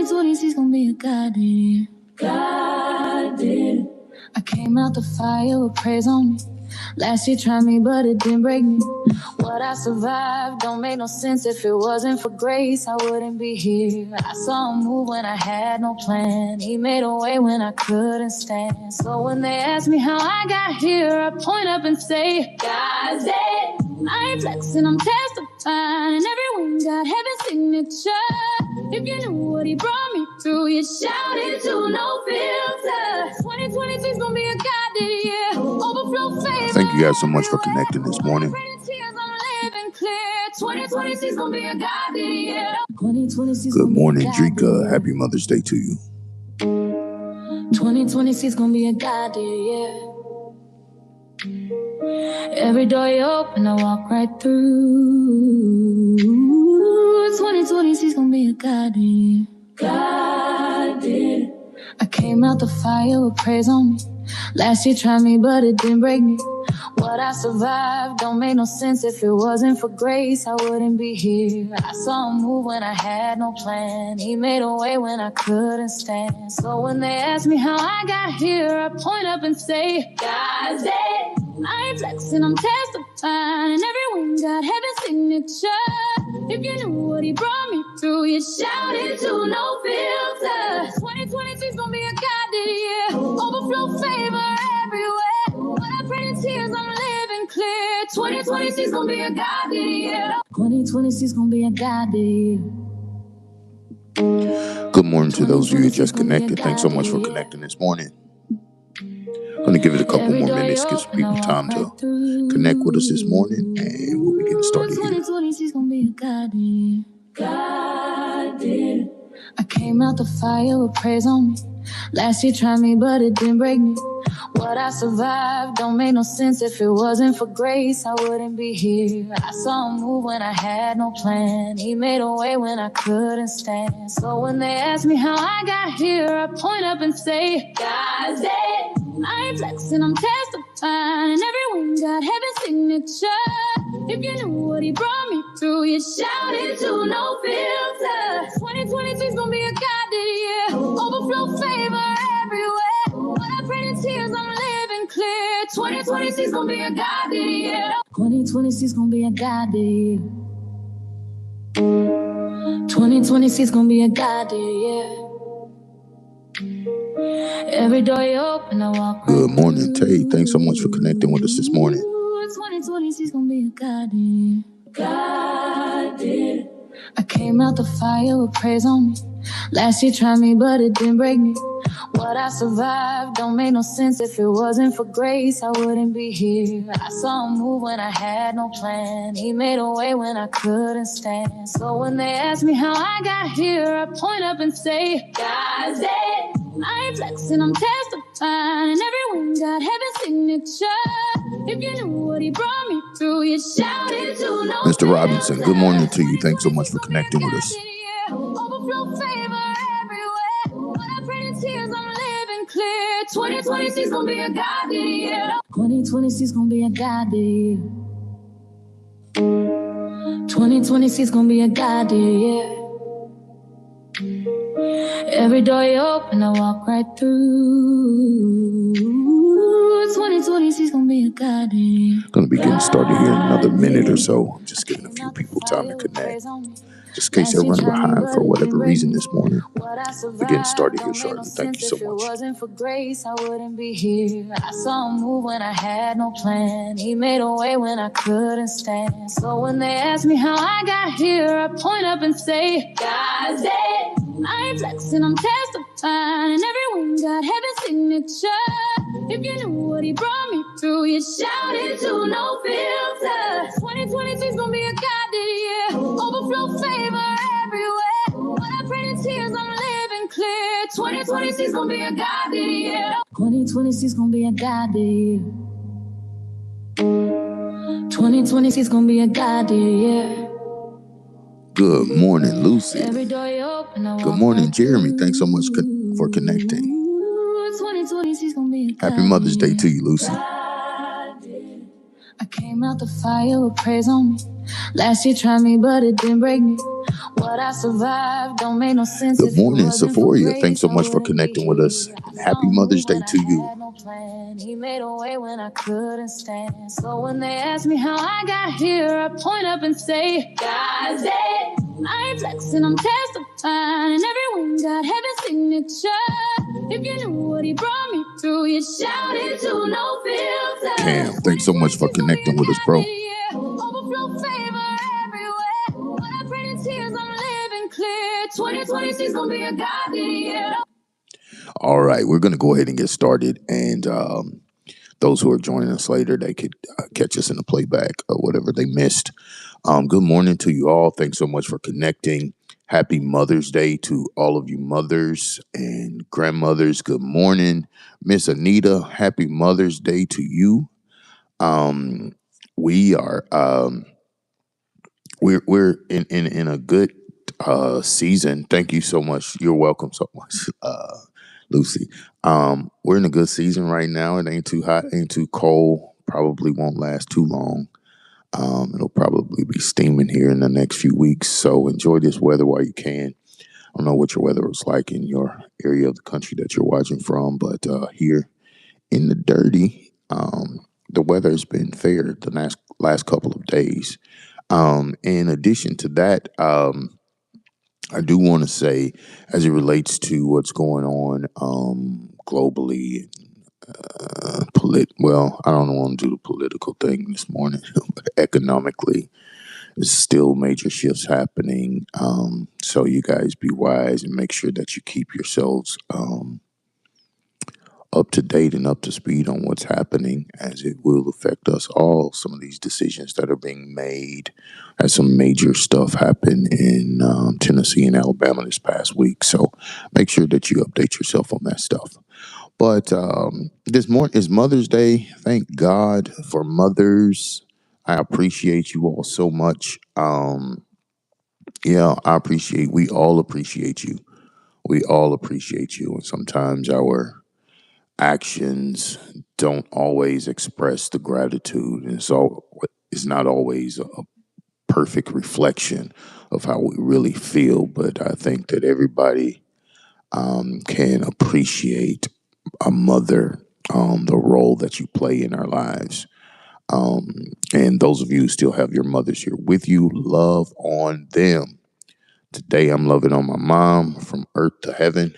2026 gonna be a goddamn year. God did. I came out the fire with praise on me. Last year tried me, but it didn't break me. What I survived don't make no sense. If it wasn't for grace, I wouldn't be here. I saw him move when I had no plan. He made a way when I couldn't stand. So when they ask me how I got here, I point up and say, God's dead. I ain't flexing, I'm testifying. Everyone got heaven's signature. If you knew what he brought me through, you'd shout it to no filter. 2026 gonna be a goddamn year. Overflow favor. Thank you guys so much for connecting this morning. 2026 gonna be a goddamn year. Good morning, Drika. Happy Mother's Day to you. 2026 gonna be a goddamn year. Every door you open, I walk right through. 2026 gonna be a goddamn year. God did. I came out the fire with praise on me. Last year tried me, but it didn't break me. What I survived don't make no sense. If it wasn't for grace, I wouldn't be here. I saw him move when I had no plan. He made a way when I couldn't stand. So when they ask me how I got here, I point up and say, God's dead. I ain't flexing, I'm testifying. Everyone got heaven's signature. If you knew what he brought me through, you'd shout it to no filter. 2026 gonna be a goddamn year. Overflow favor everywhere. When I pray in tears, I'm living clear. 2026 gonna be a goddamn year. 2026 gonna be a goddamn year. Good morning to those of you who just connected. Thanks so much for connecting this morning. I'm going to give it a couple more minutes, give some people time to connect with us this morning, and we'll be getting started here. God did. I came out the fire with praise on me. Last year tried me, but it didn't break me. What I survived don't make no sense. If it wasn't for grace, I wouldn't be here. I saw him move when I had no plan. He made a way when I couldn't stand. So when they ask me how I got here, I point up and say, God's dead. I ain't flexing, I'm testifying. Everyone got heaven's signature. If you knew what he brought me through, you'd shout it to no filter. 2026 gonna be a goddamn year. Overflow favor everywhere. When I pray in tears, I'm living clear. 2026 gonna be a goddamn year. 2026 gonna be a goddamn year. 2026 gonna be a goddamn year. Every door you open, I walk. Good morning, Tay. Thanks so much for connecting with us this morning. 2026 gonna be a goddamn year. God did. I came out the fire with praise on me. Last year tried me, but it didn't break me. What I survived don't make no sense. If it wasn't for grace, I wouldn't be here. I saw him move when I had no plan. He made a way when I couldn't stand. So when they ask me how I got here, I point up and say, God's dead. I ain't flexing, I'm testifying. Everyone got heaven's signature. If you knew what he brought me through, you'd shout it to no Mr. Robinson, good morning to you. Thanks so much for connecting with us. Overflow favor everywhere. When I pray in tears, I'm living clear. 2026 gonna be a goddamn year. 2026 gonna be a goddamn year. 2026 gonna be a goddamn year. Every door you open, I walk right through. 2026 gonna be a goddamn year. Gonna be getting started here in another minute or so. I'm just giving a few people time to connect. Just in case they're running behind for whatever reason this morning. We're getting started here shortly. Thank you so much. If it wasn't for grace, I wouldn't be here. I saw him move when I had no plan. He made a way when I couldn't stand. So when they ask me how I got here, I point up and say, God's dead. I ain't flexing, I'm testifying. Everyone got heaven's signature. If you knew what he brought me through, you'd shout it to no filter. 2026 gonna be a goddamn year. Overflow favor everywhere. When I pray in tears, I'm living clear. 2026 gonna be a goddamn year. 2026 gonna be a goddamn year. 2026 gonna be a goddamn year. Good morning, Lucy. Good morning, Jeremy. Thanks so much for connecting. Happy Mother's Day to you, Lucy. I came out the fire with praise on me. Last year tried me, but it didn't break me. What I survived don't make no sense. Good morning, Sephoria. Thanks so much for connecting with us. Happy Mother's Day to you. He made a way when I couldn't stand. So when they ask me how I got here, I point up and say, God's dead. I ain't flexing, I'm testifying. And everyone got heaven's signature. If you knew what he brought me through, you shouted to no filter. Cam, thanks so much for connecting with us, bro. Overflow favor everywhere. When I pray in tears, I'm living clear. 2026 gonna be a godly year. All right, we're gonna go ahead and get started, and those who are joining us later, they could catch us in the playback or whatever they missed. Good morning to you all. Thanks so much for connecting. Happy Mother's Day to all of you mothers and grandmothers. Good morning, Miss Anita. Happy Mother's Day to you. We are we're in a good season. Thank you so much. You're welcome so much, Lucy. We're in a good season right now. It ain't too hot, ain't too cold. Probably won't last too long. It'll probably be steaming here in the next few weeks. So enjoy this weather while you can. I don't know what your weather was like in your area of the country that you're watching from, but here in the dirty, the weather has been fair the last couple of days. In addition to that, I do want to say, as it relates to what's going on globally, well, I don't want to do the political thing this morning, but economically, there's still major shifts happening. So you guys be wise and make sure that you keep yourselves up to date and up to speed on what's happening, as it will affect us all. Some of these decisions that are being made, as some major stuff happened in Tennessee and Alabama this past week. So make sure that you update yourself on that stuff. But this morning is Mother's Day. Thank God for mothers. I appreciate you all so much. We all appreciate you. We all appreciate you. And sometimes our actions don't always express the gratitude. And so it's not always a perfect reflection of how we really feel. But I think that everybody can appreciate a mother, the role that you play in our lives. And those of you who still have your mothers here with you, love on them. Today, I'm loving on my mom from earth to heaven.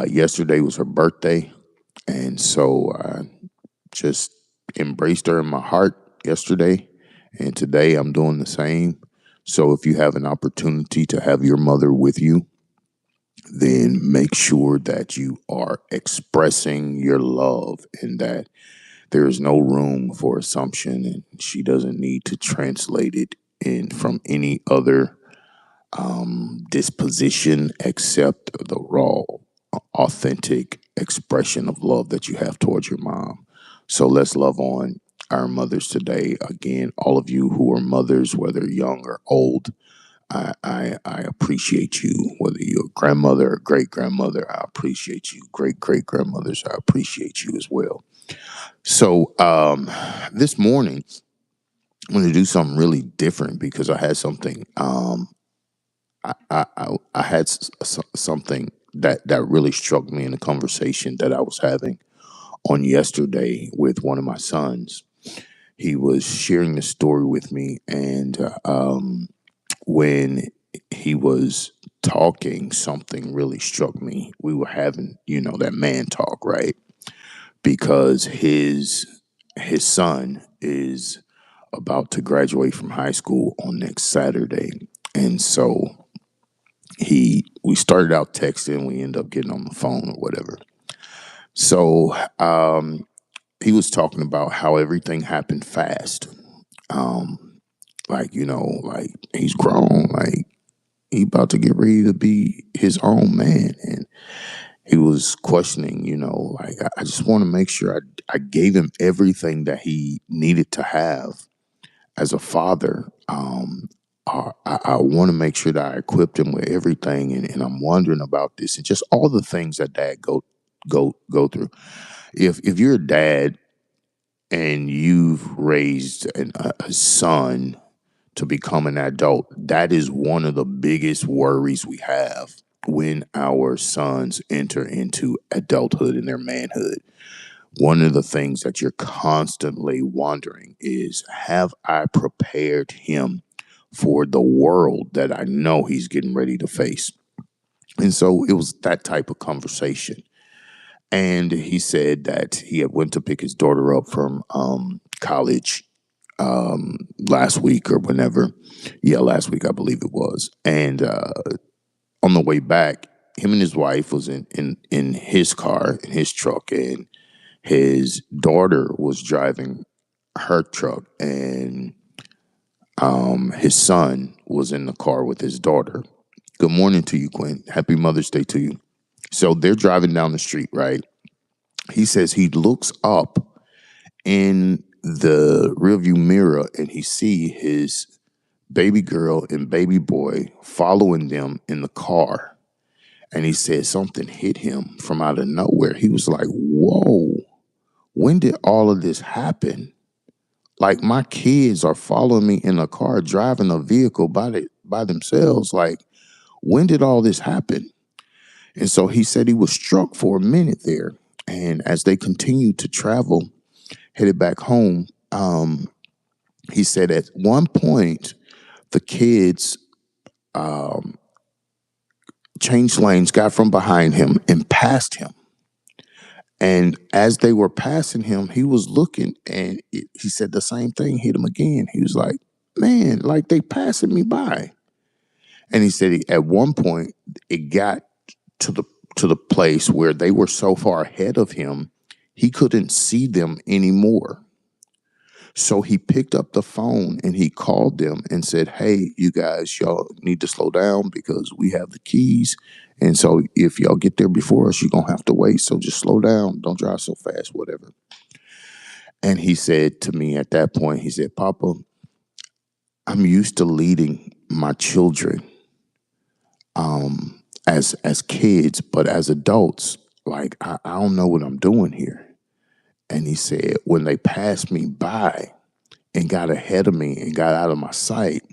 Yesterday was her birthday. And so I just embraced her in my heart yesterday. And today I'm doing the same. So if you have an opportunity to have your mother with you, then make sure that you are expressing your love and that there is no room for assumption, and she doesn't need to translate it in from any other disposition except the raw, authentic expression of love that you have towards your mom. So let's love on our mothers today. Again, all of you who are mothers, whether young or old, I appreciate you. Whether you're a grandmother or great grandmother, I appreciate you. Great great grandmothers, I appreciate you as well. So this morning, I'm going to do something really different because I had something. I had something that really struck me in a conversation that I was having on yesterday with one of my sons. He was sharing the story with me, and when he was talking, something really struck me. We were having, that man talk, right? Because his son is about to graduate from high school on next Saturday, and so we started out texting. We ended up getting on the phone or whatever. So he was talking about how everything happened fast. Like he's grown, like he about to get ready to be his own man. And he was questioning, I just want to make sure I gave him everything that he needed to have as a father. I want to make sure that I equipped him with everything, and I'm wondering about this and just all the things that dad go through. If you're a dad and you've raised a son to become an adult, that is one of the biggest worries we have when our sons enter into adulthood and their manhood. One of the things that you're constantly wondering is, have I prepared him for the world that I know he's getting ready to face? And so it was that type of conversation. And he said that he had went to pick his daughter up from college last week or whenever. Yeah, last week I believe it was. And on the way back, him and his wife was in his car, in his truck, and his daughter was driving her truck, and his son was in the car with his daughter. Good morning to you, Quinn. Happy Mother's Day to you. So they're driving down the street, right? He says he looks up in the rearview mirror and he see his baby girl and baby boy following them in the car. And he said something hit him from out of nowhere. He was like, whoa, when did all of this happen? Like, my kids are following me in a car, driving a vehicle by themselves. Like, when did all this happen? And so he said he was struck for a minute there. And as they continued to travel, headed back home, he said at one point, the kids changed lanes, got from behind him and passed him. And as they were passing him, he was looking, and he said the same thing hit him again. He was like, man, like they passing me by. And he said at one point it got to the place where they were so far ahead of him, he couldn't see them anymore. So he picked up the phone and he called them and said, hey, you guys, y'all need to slow down because we have the keys. And so if y'all get there before us, you're going to have to wait. So just slow down. Don't drive so fast, whatever. And he said to me at that point, he said, Papa, I'm used to leading my children as kids, but as adults, like, I don't know what I'm doing here. And he said, when they passed me by and got ahead of me and got out of my sight,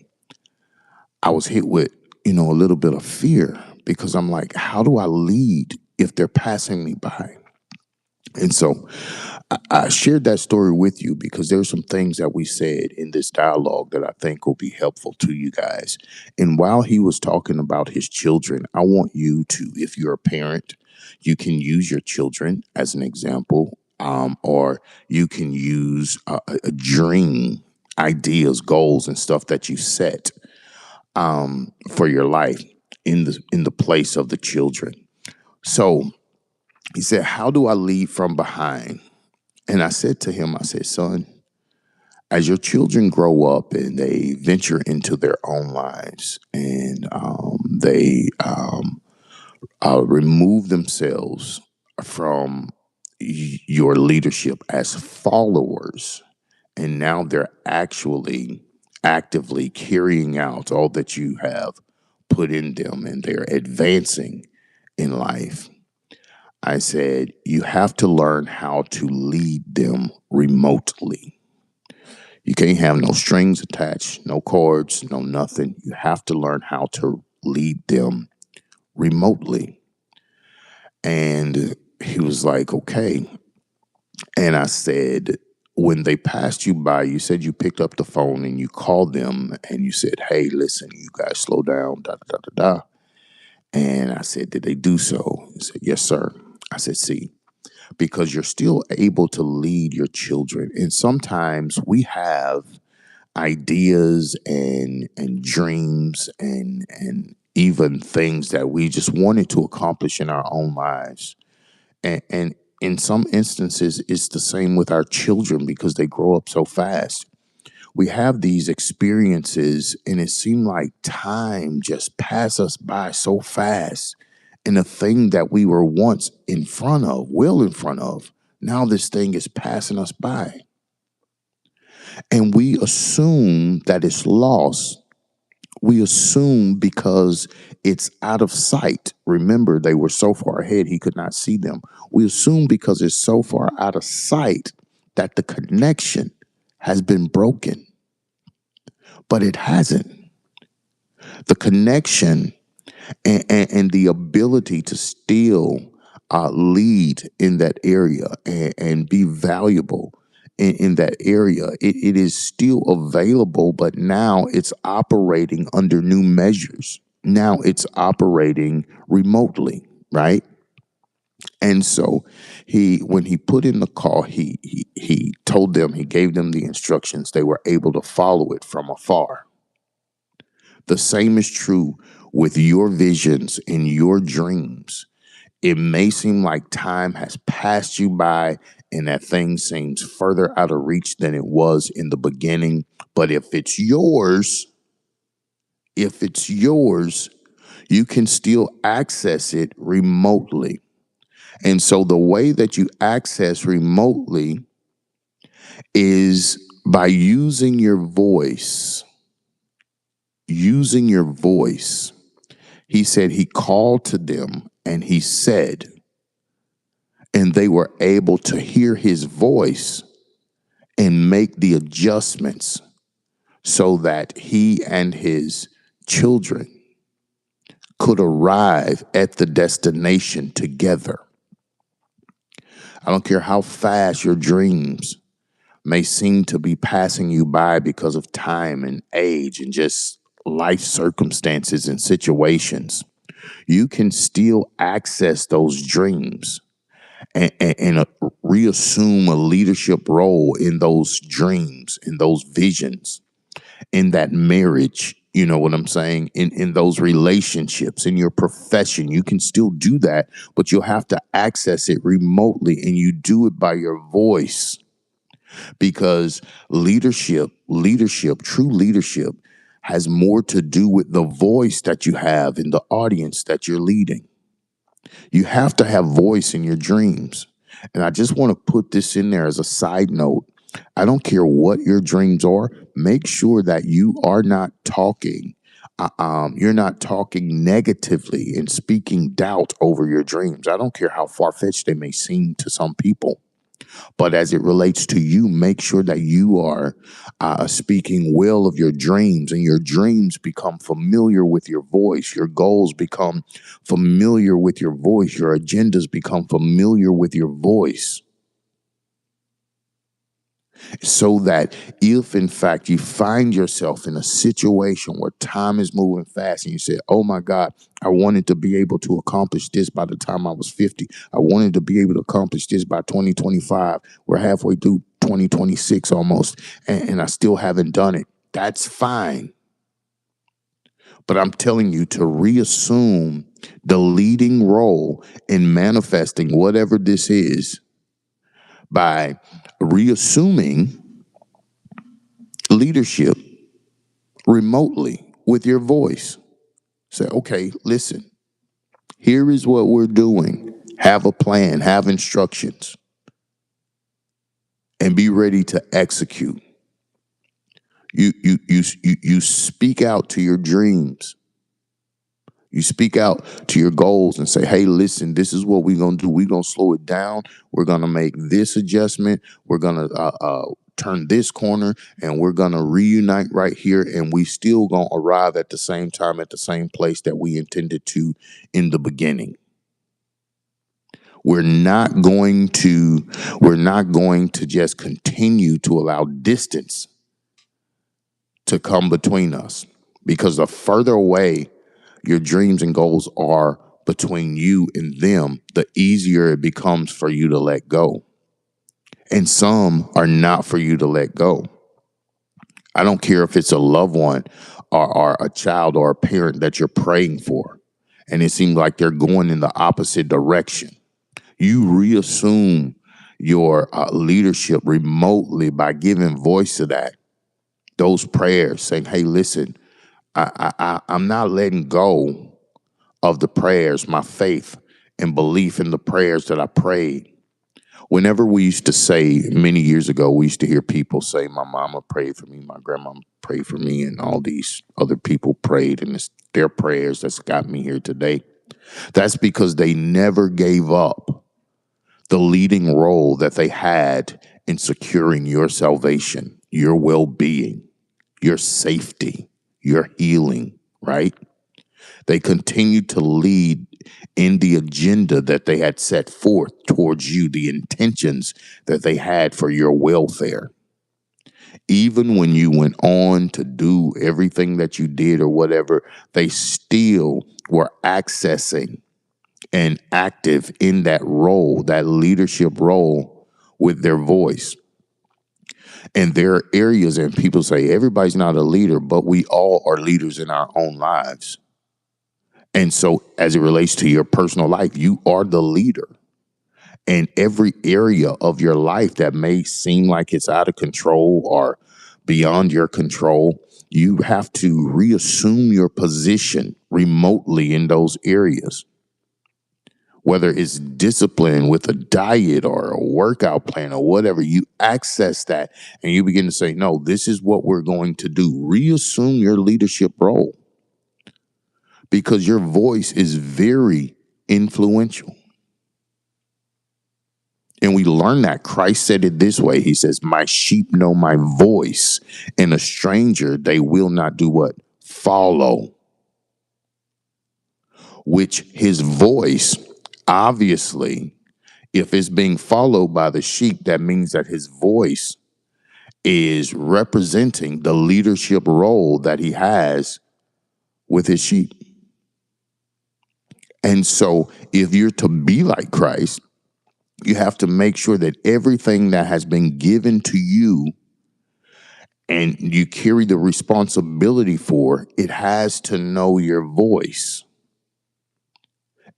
I was hit with, a little bit of fear because I'm like, how do I lead if they're passing me by? And so I shared that story with you because there's some things that we said in this dialogue that I think will be helpful to you guys. And while he was talking about his children, I want you to, if you're a parent, you can use your children as an example, or you can use a dream, ideas, goals, and stuff that you set for your life in the place of the children. So he said, how do I lead from behind? And I said to him, I said, son, as your children grow up and they venture into their own lives and they remove themselves from your leadership as followers, and now they're actually actively carrying out all that you have put in them and they're advancing in life. I said, you have to learn how to lead them remotely. You can't have no strings attached, no cords, no nothing. You have to learn how to lead them remotely. And he was like, okay. And I said, when they passed you by, you said you picked up the phone and you called them and you said, hey, listen, you guys slow down, da, da, da, da. And I said, did they do so? He said, yes, sir. I said, see, because you're still able to lead your children. And sometimes we have ideas and dreams and even things that we just wanted to accomplish in our own lives. And in some instances, it's the same with our children because they grow up so fast. We have these experiences and it seemed like time just passed us by so fast. And the thing that we were once in front of, well in front of, now this thing is passing us by. And we assume that it's lost. We assume because it's out of sight. Remember, they were so far ahead, he could not see them. We assume because it's so far out of sight that the connection has been broken, but it hasn't. The connection and the ability to still lead in that area and be valuable in that area, it is still available, but now it's operating under new measures. Now it's operating remotely, right? And so when he put in the call, he told them, he gave them the instructions. They were able to follow it from afar. The same is true with your visions and your dreams. It may seem like time has passed you by and that thing seems further out of reach than it was in the beginning. But if it's yours, you can still access it remotely. And so the way that you access remotely is by using your voice. Using your voice. He said he called to them and he said, and they were able to hear his voice and make the adjustments so that he and his children could arrive at the destination together. I don't care how fast your dreams may seem to be passing you by because of time and age and just life circumstances and situations. You can still access those dreams and reassume a leadership role in those dreams, in those visions, in that marriage. You know what I'm saying? In those relationships, in your profession, you can still do that, but you'll have to access it remotely, and you do it by your voice. Because leadership, true leadership, has more to do with the voice that you have in the audience that you're leading. You have to have voice in your dreams. And I just want to put this in there as a side note. I don't care what your dreams are. Make sure that you are not talking. You're not talking negatively and speaking doubt over your dreams. I don't care how far-fetched they may seem to some people. But as it relates to you, make sure that you are speaking well of your dreams, and your dreams become familiar with your voice. Your goals become familiar with your voice. Your agendas become familiar with your voice. So that if, in fact, you find yourself in a situation where time is moving fast and you say, oh my God, I wanted to be able to accomplish this by the time I was 50. I wanted to be able to accomplish this by 2025. We're halfway through 2026 almost, and I still haven't done it. That's fine. But I'm telling you to reassume the leading role in manifesting whatever this is by reassuming leadership remotely with your voice. Say, okay, listen, here is what we're doing. Have a plan, have instructions, and be ready to execute. You speak out to your dreams. You speak out to your goals and say, hey, listen, this is what we're going to do. We're going to slow it down. We're going to make this adjustment. We're going to turn this corner, and we're going to reunite right here. And we still going to arrive at the same time, at the same place that we intended to in the beginning. We're not going to just continue to allow distance to come between us, because the further away your dreams and goals are between you and them, the easier it becomes for you to let go. And some are not for you to let go. I don't care if it's a loved one or a child or a parent that you're praying for, and it seems like they're going in the opposite direction. You reassume your leadership remotely by giving voice to those prayers, saying, hey, listen, I'm not letting go of the prayers, my faith and belief in the prayers that I prayed. Whenever we used to say, many years ago, we used to hear people say, my mama prayed for me, my grandma prayed for me, and all these other people prayed, and it's their prayers that's got me here today. That's because they never gave up the leading role that they had in securing your salvation, your well-being, your safety, your healing, right? They continued to lead in the agenda that they had set forth towards you, the intentions that they had for your welfare. Even when you went on to do everything that you did or whatever, they still were accessing and active in that role, that leadership role with their voice. And there are areas, and people say everybody's not a leader, but we all are leaders in our own lives. And so as it relates to your personal life, you are the leader. And every area of your life that may seem like it's out of control or beyond your control, you have to reassume your position remotely in those areas. Whether it's discipline with a diet or a workout plan or whatever, you access that and you begin to say, no, this is what we're going to do. Reassume your leadership role because your voice is very influential. And we learn that Christ said it this way. He says, my sheep know my voice, and a stranger they will not do what? Follow. Which his voice, obviously, if it's being followed by the sheep, that means that his voice is representing the leadership role that he has with his sheep. And so if you're to be like Christ, you have to make sure that everything that has been given to you and you carry the responsibility for, it has to know your voice.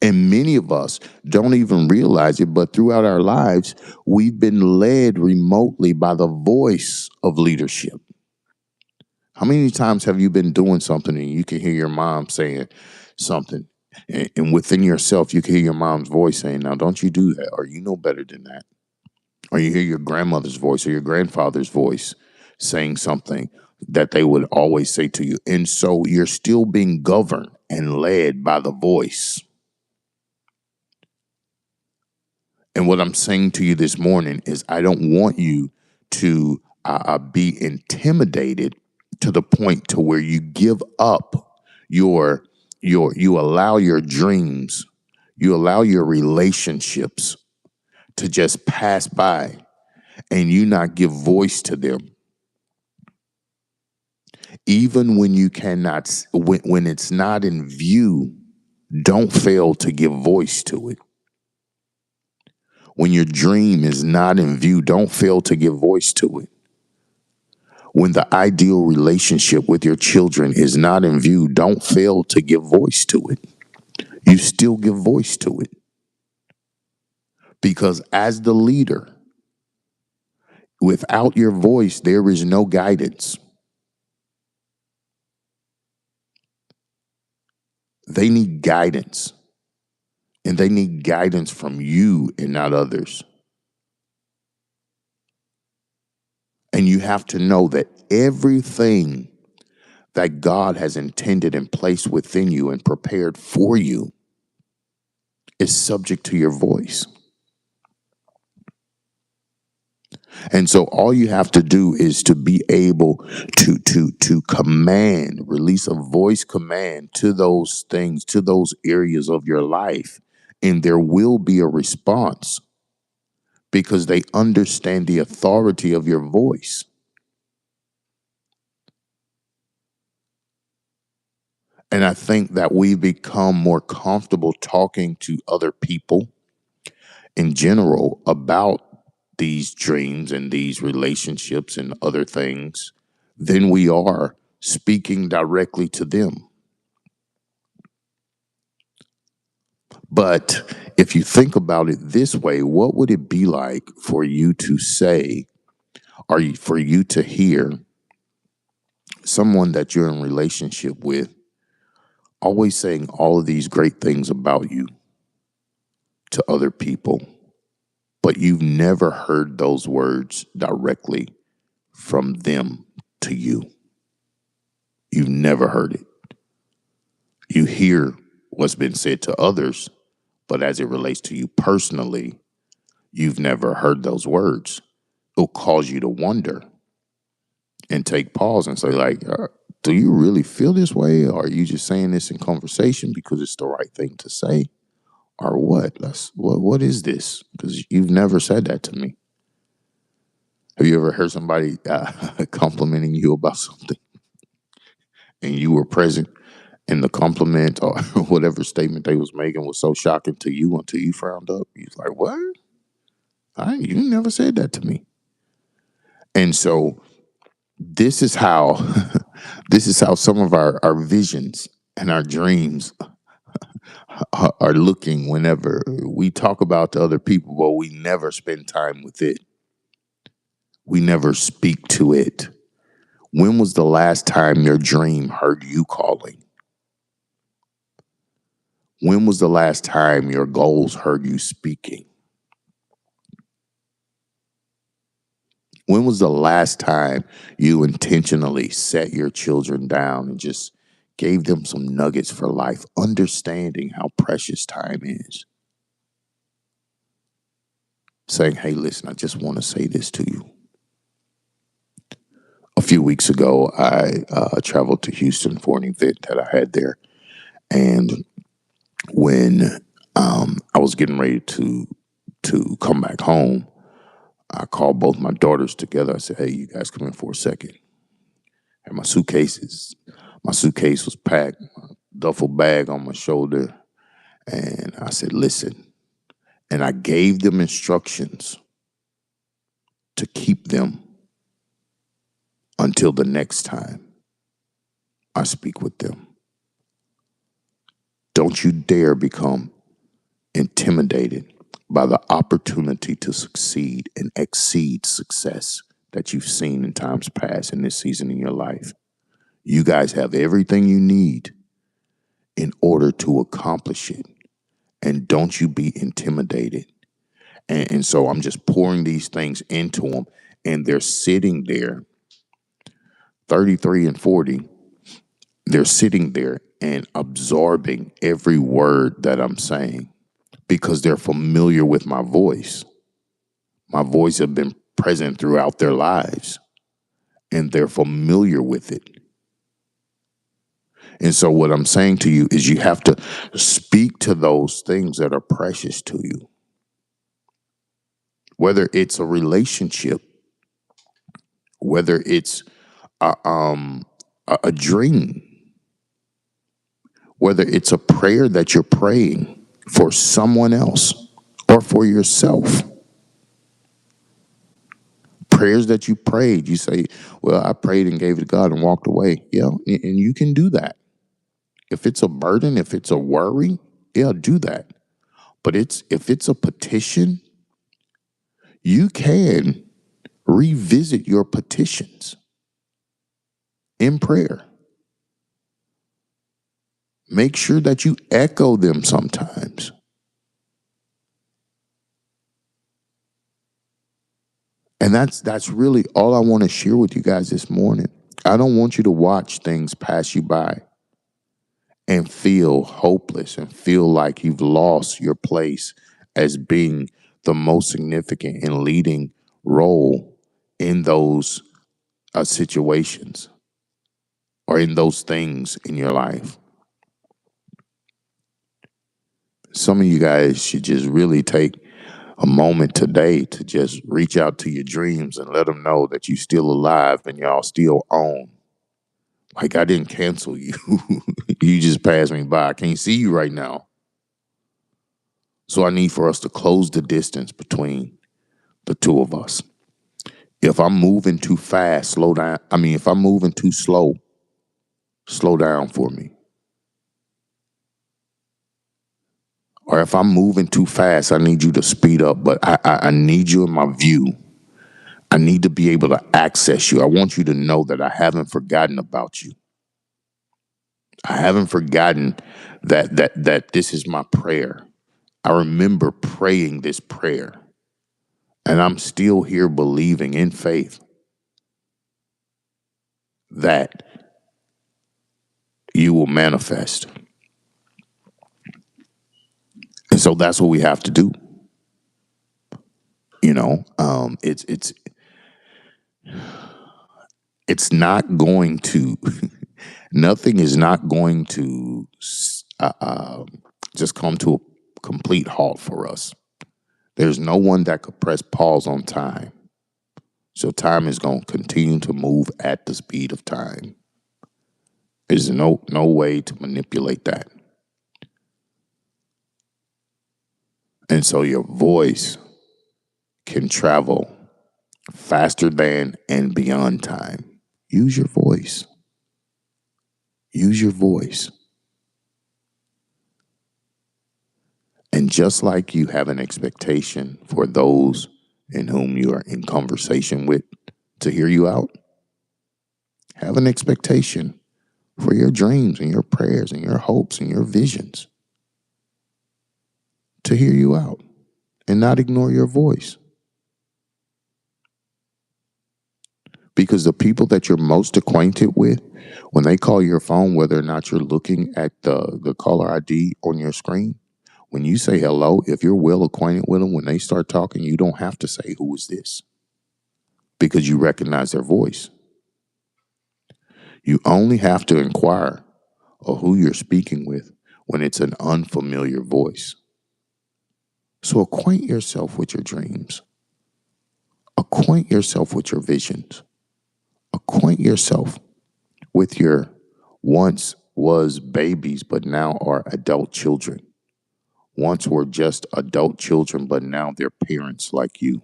And many of us don't even realize it, but throughout our lives, we've been led remotely by the voice of leadership. How many times have you been doing something and you can hear your mom saying something, and within yourself, you can hear your mom's voice saying, now, don't you do that, or you know better than that. Or you hear your grandmother's voice or your grandfather's voice saying something that they would always say to you. And so you're still being governed and led by the voice. And what I'm saying to you this morning is I don't want you to be intimidated to the point to where you give up you allow your dreams, you allow your relationships to just pass by and you not give voice to them. Even when you cannot, when it's not in view, don't fail to give voice to it. When your dream is not in view, don't fail to give voice to it. When the ideal relationship with your children is not in view, don't fail to give voice to it. You still give voice to it. Because as the leader, without your voice, there is no guidance. They need guidance. And they need guidance from you and not others. And you have to know that everything that God has intended and placed within you and prepared for you is subject to your voice. And so all you have to do is to be able to command, release a voice command to those things, to those areas of your life. And there will be a response because they understand the authority of your voice. And I think that we've become more comfortable talking to other people in general about these dreams and these relationships and other things than we are speaking directly to them. But if you think about it this way, what would it be like for you to say, or for you to hear someone that you're in relationship with always saying all of these great things about you to other people, but you've never heard those words directly from them to you? You've never heard it. You hear what's been said to others, but as it relates to you personally, you've never heard those words. it'll cause you to wonder and take pause and say, like, do you really feel this way? Or are you just saying this in conversation because it's the right thing to say? Or what? What is this? Because you've never said that to me. Have you ever heard somebody complimenting you about something and you were present and the compliment or whatever statement they was making was so shocking to you until you frowned up? You're like, what? You never said that to me. And so this is how this is how some of our visions and our dreams are looking whenever we talk about to other people, but we never spend time with it. We never speak to it. When was the last time your dream heard you calling? When was the last time your goals heard you speaking? When was the last time you intentionally set your children down and just gave them some nuggets for life, understanding how precious time is? Saying, hey, listen, I just want to say this to you. A few weeks ago, I traveled to Houston for an event that I had there. And when I was getting ready to come back home, I called both my daughters together. I said, hey, you guys come in for a second. And my suitcase was packed, my duffel bag on my shoulder. And I said, listen. And I gave them instructions to keep them until the next time I speak with them. Don't you dare become intimidated by the opportunity to succeed and exceed success that you've seen in times past in this season in your life. You guys have everything you need in order to accomplish it. And don't you be intimidated. And so I'm just pouring these things into them, and they're sitting there, 33 and 40. They're sitting there and absorbing every word that I'm saying because they're familiar with my voice. My voice has been present throughout their lives, and they're familiar with it. And so what I'm saying to you is you have to speak to those things that are precious to you. Whether it's a relationship, whether it's a dream, whether it's a prayer that you're praying for someone else or for yourself. Prayers that you prayed, you say, well, I prayed and gave it to God and walked away. Yeah, and you can do that. If it's a burden, if it's a worry, yeah, do that. But if it's a petition, you can revisit your petitions in prayer. Make sure that you echo them sometimes. And that's really all I want to share with you guys this morning. I don't want you to watch things pass you by and feel hopeless and feel like you've lost your place as being the most significant and leading role in those situations or in those things in your life. Some of you guys should just really take a moment today to just reach out to your dreams and let them know that you're still alive and y'all still on. Like, I didn't cancel you. You just passed me by. I can't see you right now. So I need for us to close the distance between the two of us. If I'm moving too fast, slow down. If I'm moving too slow, slow down for me. Or if I'm moving too fast, I need you to speed up. But I need you in my view. I need to be able to access you. I want you to know that I haven't forgotten about you. I haven't forgotten that this is my prayer. I remember praying this prayer. And I'm still here believing in faith that you will manifest. And so that's what we have to do. You know, It's not going to, nothing is not going to just come to a complete halt for us. There's no one that could press pause on time. So time is going to continue to move at the speed of time. There's no way to manipulate that. And so your voice can travel faster than and beyond time. Use your voice. Use your voice. And just like you have an expectation for those in whom you are in conversation with to hear you out, have an expectation for your dreams and your prayers and your hopes and your visions to hear you out and not ignore your voice. Because the people that you're most acquainted with, when they call your phone, whether or not you're looking at the caller ID on your screen, when you say hello, if you're well acquainted with them, when they start talking, you don't have to say, who is this? Because you recognize their voice. You only have to inquire of who you're speaking with when it's an unfamiliar voice. So acquaint yourself with your dreams. Acquaint yourself with your visions. Acquaint yourself with your once was babies, but now are adult children. Once were just adult children, but now they're parents like you.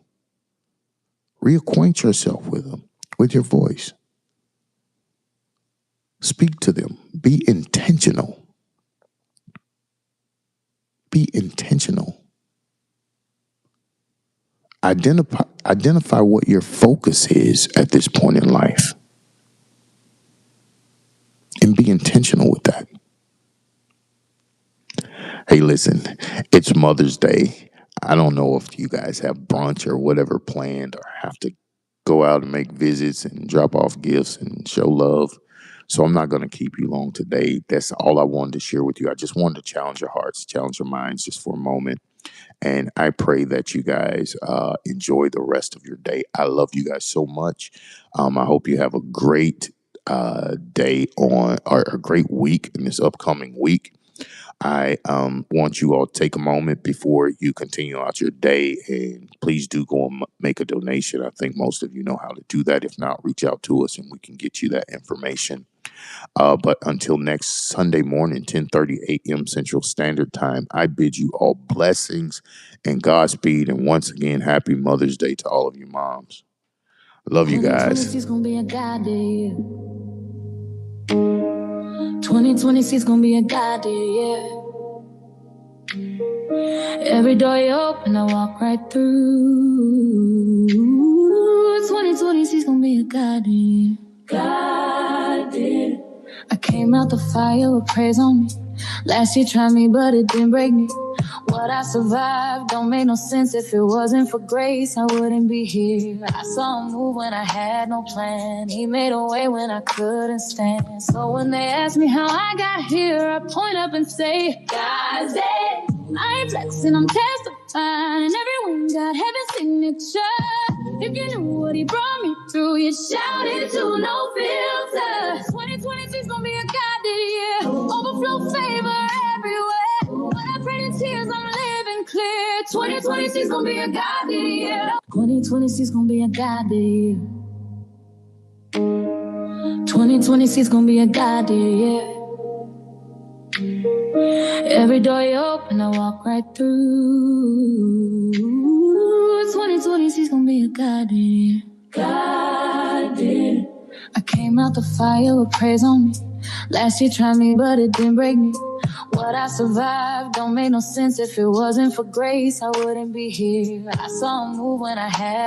Reacquaint yourself with them, with your voice. Speak to them. Be intentional. Be intentional. Identify what your focus is at this point in life. And be intentional with that. Hey, listen, it's Mother's Day. I don't know if you guys have brunch or whatever planned or have to go out and make visits and drop off gifts and show love. So I'm not going to keep you long today. That's all I wanted to share with you. I just wanted to challenge your hearts, challenge your minds just for a moment. And I pray that you guys enjoy the rest of your day. I love you guys so much. I hope you have a great day on, or a great week in this upcoming week. I want you all to take a moment before you continue out your day, and please do go and make a donation. I think most of you know how to do that. If not, reach out to us and we can get you that information. But until next Sunday morning, 10:30 a.m. Central Standard Time, I bid you all blessings and Godspeed. And once again, happy Mother's Day to all of you moms. Love you guys. 2026 gonna be a God day. 2026 gonna be a God day, yeah. Every door you open, I walk right through. 2026 gonna be a God day. God day. I came out the fire with praise on me. Last year tried me, but it didn't break me. What I survived don't make no sense. If it wasn't for grace, I wouldn't be here. I saw him move when I had no plan. He made a way when I couldn't stand. So when they ask me how I got here, I point up and say, God's day. I ain't flexing, I'm testifying. And everyone got heaven's signature. If you knew what he brought me through, you'd shout it to no filter. 2026 gonna be a God year. Overflow favor everywhere. When I pray in tears, I'm living clear. 2026 gonna be a God year. 2026 gonna be a God year. 2026 gonna be a God year. Every door you open, I walk right through. 2026 gonna be a God year. God year. I came out the fire with praise on me. Last year tried me, but it didn't break me. What I survived don't make no sense. If it wasn't for grace, I wouldn't be here. I saw him move when I had